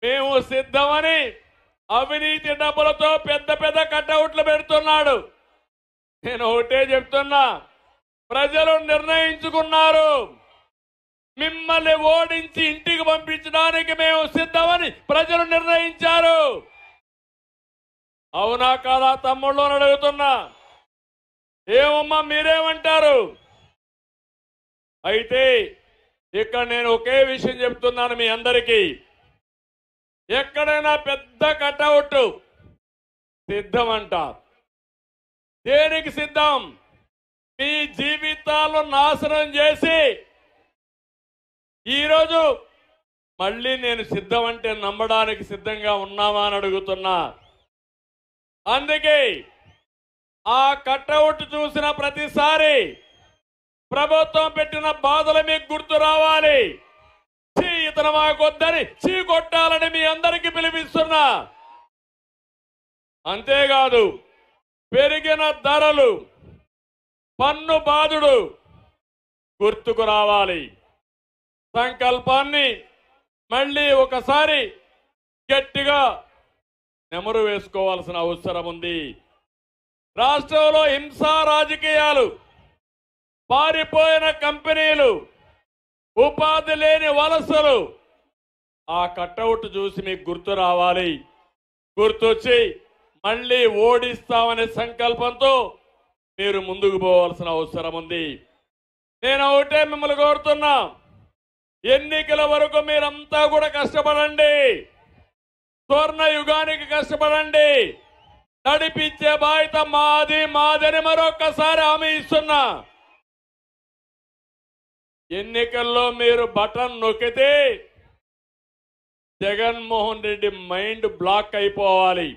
మేము సిద్ధమని అవినీతి డబ్బులతో పెద్ద పెద్ద కటౌట్లు పెడుతున్నాడు. నేను ఒకటే చెప్తున్నా, ప్రజలు నిర్ణయించుకున్నారు. మిమ్మల్ని ఓడించి ఇంటికి పంపించడానికి మేము సిద్ధమని ప్రజలు నిర్ణయించారు. అవునా కాదా తమ్ముళ్ళు అని అడుగుతున్నా. ఏమమ్మా మీరేమంటారు? అయితే ఇక్కడ నేను ఒకే విషయం చెప్తున్నాను మీ అందరికీ. ఎక్కడైనా పెద్ద కటౌట్ సిద్ధం అంట. దేనికి సిద్ధం? మీ జీవితాలను నాశనం చేసి ఈరోజు మళ్ళీ నేను సిద్ధం అంటే నమ్మడానికి సిద్ధంగా ఉన్నామా అని అడుగుతున్నా. అందుకే ఆ కటౌట్ చూసిన ప్రతిసారి ప్రభుత్వం పెట్టిన బాధలు మీకు గుర్తు రావాలి. ఇతను మాకొద్దని చీ కొట్టాలని మీ అందరికీ పిలిపిస్తున్నా. అంతేకాదు పెరిగిన ధరలు, పన్ను బాధుడు గుర్తుకు రావాలి. సంకల్పాన్ని మళ్ళీ ఒకసారి గట్టిగా నెమరు వేసుకోవాల్సిన అవసరం ఉంది. రాష్ట్రంలో హింసా రాజకీయాలు, పారిపోయిన కంపెనీలు, ఉపాధి లేని వలసలు, ఆ కటౌట్ చూసి మీకు గుర్తు రావాలి. గుర్తొచ్చి మళ్ళీ ఓడిస్తామనే సంకల్పంతో మీరు ముందుకు పోవాల్సిన అవసరం ఉంది. నేను ఒకటే మిమ్మల్ని కోరుతున్నా, ఎన్నికల వరకు మీరంతా కూడా కష్టపడండి. స్వర్ణ యుగానికి కష్టపడండి. నడిపించే బాధ్యత మాదని మరొకసారి హామీ ఇస్తున్నా. ఎన్నికల్లో మీరు బటన్ నొక్కితే జగన్మోహన్ రెడ్డి మైండ్ బ్లాక్ అయిపోవాలి.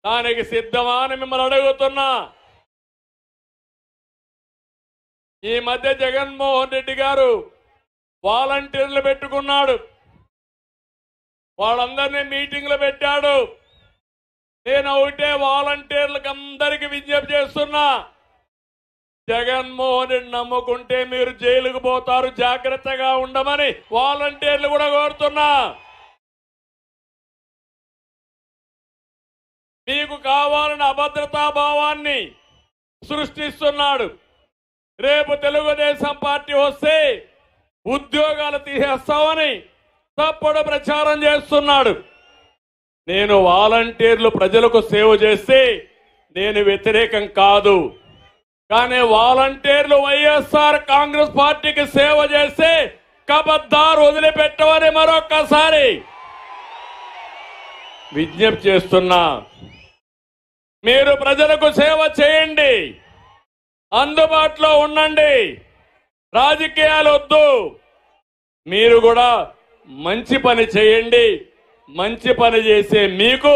దానికి సిద్ధమా అని మిమ్మల్ని అడుగుతున్నా. ఈ మధ్య జగన్మోహన్ రెడ్డి గారు వాలంటీర్లు పెట్టుకున్నాడు. వాళ్ళందరినీ మీటింగ్లు పెట్టాడు. నేను ఒకటే వాలంటీర్లకు అందరికీ విజ్ఞప్తి చేస్తున్నా, జగన్మోహన్ రెడ్డి నమ్ముకుంటే మీరు జైలుకు పోతారు, జాగ్రత్తగా ఉండమని వాలంటీర్లు కూడా కోరుతున్నా. మీకు కావాలని అభద్రతా భావాన్ని సృష్టిస్తున్నాడు. రేపు తెలుగుదేశం పార్టీ వస్తే ఉద్యోగాలు తీసేస్తామని తప్పుడు ప్రచారం చేస్తున్నాడు. నేను వాలంటీర్లు ప్రజలకు సేవ చేస్తే నేను వ్యతిరేకం కాదు. కానీ వాలంటీర్లు వైఎస్ఆర్ కాంగ్రెస్ పార్టీకి సేవ చేస్తే కబద్దార్ వదిలిపెట్టమని మరొక్కసారి విజ్ఞప్తి చేస్తున్నా. మీరు ప్రజలకు సేవ చేయండి, అందుబాటులో ఉండండి, రాజకీయాలు వద్దు. మీరు కూడా మంచి పని చేయండి. మంచి పని చేసే మీకు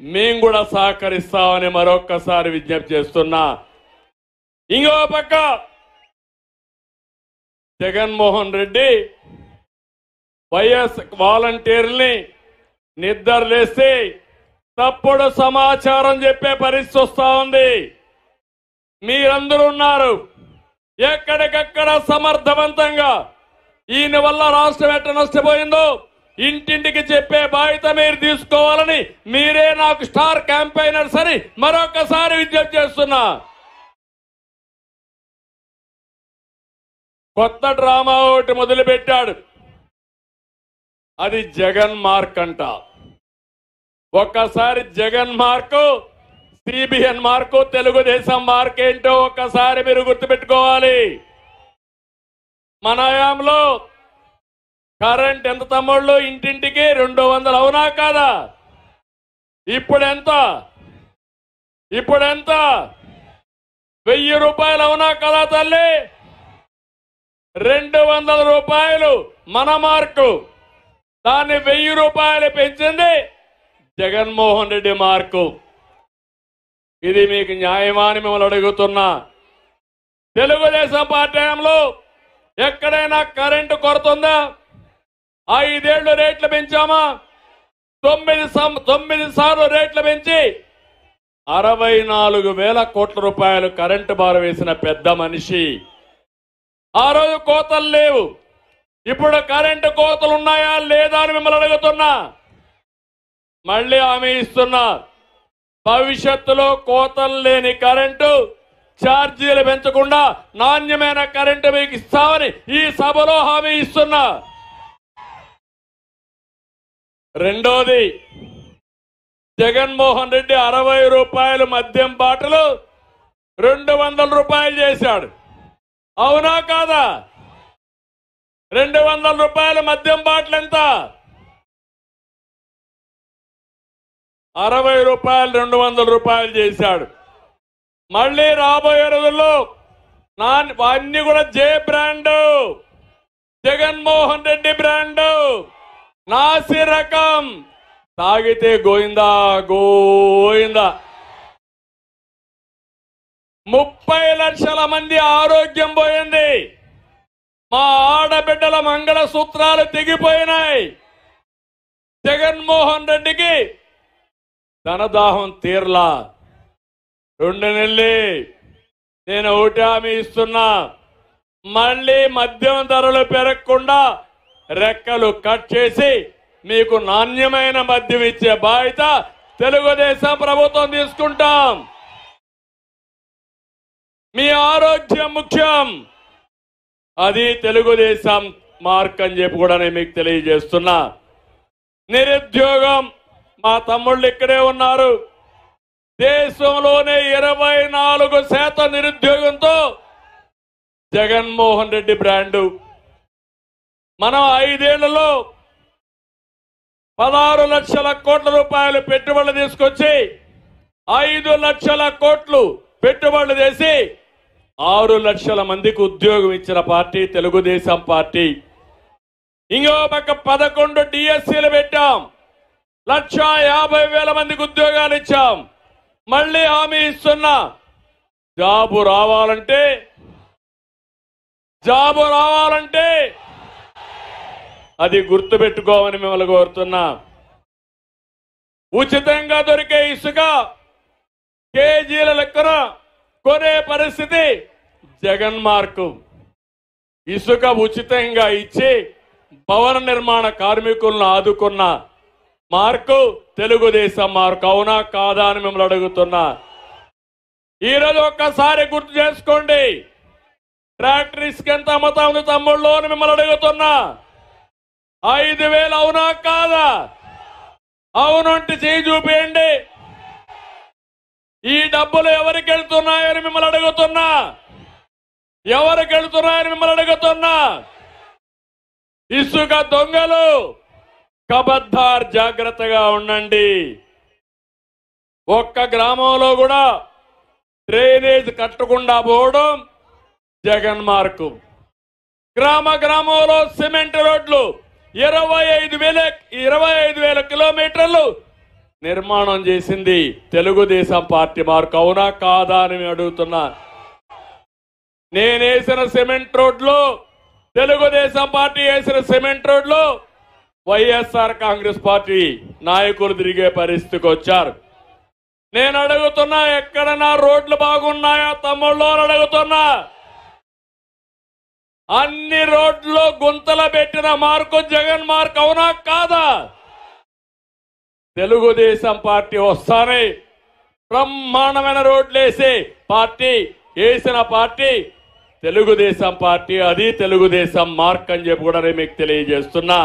మేము కూడా సహకరిస్తామని మరొక్కసారి విజ్ఞప్తి చేస్తున్నా. ఇంకో పక్క జగన్మోహన్ రెడ్డి వైఎస్ వాలంటీర్ని నిద్రలేస్తే తప్పుడు సమాచారం చెప్పే పరిస్థితి వస్తా ఉంది. మీరందరూ ఉన్నారు. ఎక్కడికక్కడ సమర్థవంతంగా ఈయన వల్ల రాష్ట్రం ఎట్ట నష్టపోయిందో ఇంటింటికి చెప్పే బాధ్యత మీరు తీసుకోవాలని మీరే నాకు స్టార్ క్యాంపెయినర్స్ అని మరొకసారి విజ్ఞప్తి చేస్తున్నా. కొత్త డ్రామా ఒకటి మొదలుపెట్టాడు. అది జగన్ మార్క్ అంట. ఒక్కసారి Jagan mark, CBN mark, Telugu Desam mark ఏంటో ఒక్కసారి మీరు గుర్తుపెట్టుకోవాలి. మన హయాంలో కరెంట్ ఎంత తమ్ముళ్ళు? ఇంటింటికి 200 అవునా కాదా? ఇప్పుడెంత? 1000 రూపాయలు అవునా కదా తల్లి? 200 రూపాయలు మన మార్కు. దాన్ని 1000 రూపాయలు పెంచింది జగన్మోహన్ రెడ్డి మార్కు. ఇది మీకు న్యాయమా అని మిమ్మల్ని అడుగుతున్నా. తెలుగుదేశం పార్టీలో ఎక్కడైనా కరెంటు కొరత ఉందా? 5 ఏళ్లు రేట్లు పెంచామా? 9 సార్లు రేట్లు పెంచి 64,000 కోట్ల రూపాయలు కరెంటు బారు వేసిన పెద్ద మనిషి. ఆ రోజు కోతలు లేవు. ఇప్పుడు కరెంటు కోతలు ఉన్నాయా లేదా అని మిమ్మల్ని అడుగుతున్నా. మళ్ళీ హామీ ఇస్తున్నా, భవిష్యత్తులో కోతలు లేని కరెంటు, ఛార్జీలు పెంచకుండా నాణ్యమైన కరెంటు మీకు ఇస్తామని ఈ సభలో హామీ ఇస్తున్నా. రెండోది, జగన్మోహన్ రెడ్డి 60 రూపాయలు మద్యం బాటలు 200 రూపాయలు చేశాడు. అవునా కాదా? 200 రూపాయల మద్యం బాటలు ఎంత? 60 రూపాయలు 200 రూపాయలు చేశాడు. మళ్ళీ రాబోయే రోజుల్లో అన్ని కూడా జే బ్రాండు, జగన్మోహన్ రెడ్డి బ్రాండు, నాసి రకం, తాగితే గోయిందా గోయిందా. 30 లక్షల మంది ఆరోగ్యం పోయింది. మా ఆడబిడ్డల మంగళ సూత్రాలు తెగిపోయినాయి. జగన్మోహన్ రెడ్డికి ధనదాహం తీర్లా. 2 నెలలే నేను ఒకటి హామీ ఇస్తున్నా, మళ్ళీ మద్యం ధరలు పెరగకుండా రెక్కలు కట్ చేసి మీకు నాణ్యమైన మద్యం ఇచ్చే బాధ్యత తెలుగుదేశం ప్రభుత్వం తీసుకుంటాం. మీ ఆరోగ్యం ముఖ్యం, అది తెలుగుదేశం మార్క్ అని చెప్పి కూడా నేను మీకు తెలియజేస్తున్నా. నిరుద్యోగం, మా తమ్ముళ్ళు ఇక్కడే ఉన్నారు. దేశంలోనే 24% నిరుద్యోగంతో జగన్మోహన్ రెడ్డి బ్రాండు. మనం 5 ఏళ్లలో 16 లక్షల కోట్ల రూపాయలు పెట్టుబడులు తీసుకొచ్చి 5 లక్షల కోట్లు పెట్టుబడులు చేసి 6 లక్షల మందికి ఉద్యోగం ఇచ్చిన పార్టీ తెలుగుదేశం పార్టీ. ఇంకో పక్క 11 డిఎస్సీలు పెట్టాం, 1,50,000 మందికి ఉద్యోగాలు ఇచ్చాం. మళ్ళీ హామీ ఇస్తున్నా, జాబు రావాలంటే అది గుర్తుపెట్టుకోమని మిమ్మల్ని కోరుతున్నా. ఉచితంగా దొరికే ఇసుక కేజీల లెక్కన కొనే పరిస్థితి జగన్ మార్కు. ఇసుక ఉచితంగా ఇచ్చి భవన నిర్మాణ కార్మికులను ఆదుకున్న మార్కు తెలుగుదేశం మార్కు. అవునా కాదా అని మిమ్మల్ని అడుగుతున్నా. ఈరోజు ఒక్కసారి గుర్తు చేసుకోండి, ట్రాక్టర్ ఇసుక ఎంత అమ్ముతా ఉంది తమ్ముళ్ళు అని మిమ్మల్ని అడుగుతున్నా. 5,000 అవునా కాదా? అవునంటే చేయి చూపేయండి. ఈ డబ్బులు ఎవరికి వెళ్తున్నాయని మిమ్మల్ని అడుగుతున్నా. ఎవరికి వెళ్తున్నాయని మిమ్మల్ని అడుగుతున్నా. ఇసుక దొంగలు, కబద్దార్, జాగ్రత్తగా ఉండండి. ఒక్క గ్రామంలో కూడా డ్రైనేజ్ కట్టకుండా పోవడం జగన్ మార్కు. గ్రామంలో సిమెంట్ రోడ్లు 25,000 కిలోమీటర్లు నిర్మాణం చేసింది తెలుగుదేశం పార్టీ మార్కు. అవునా కాదా అని అడుగుతున్నా. నేనేసిన సిమెంట్ రోడ్లు, తెలుగుదేశం పార్టీ వేసిన సిమెంట్ రోడ్లు వైఎస్ఆర్ కాంగ్రెస్ పార్టీ నాయకులు తిరిగే పరిస్థితికి వచ్చారు. నేను అడుగుతున్నా, ఎక్కడన్నా రోడ్లు బాగున్నాయా తమ్ముళ్ళు అని అడుగుతున్నా. అన్ని రోడ్లు గుంతల పెట్టిన మార్కు జగన్ మార్కు. అవునా కాదా? తెలుగుదేశం పార్టీ వస్తానే బ్రహ్మాండమైన రోడ్లు వేసిన పార్టీ తెలుగుదేశం పార్టీ. అది తెలుగుదేశం మార్క్ అని చెప్పి కూడా నేను మీకు తెలియజేస్తున్నా.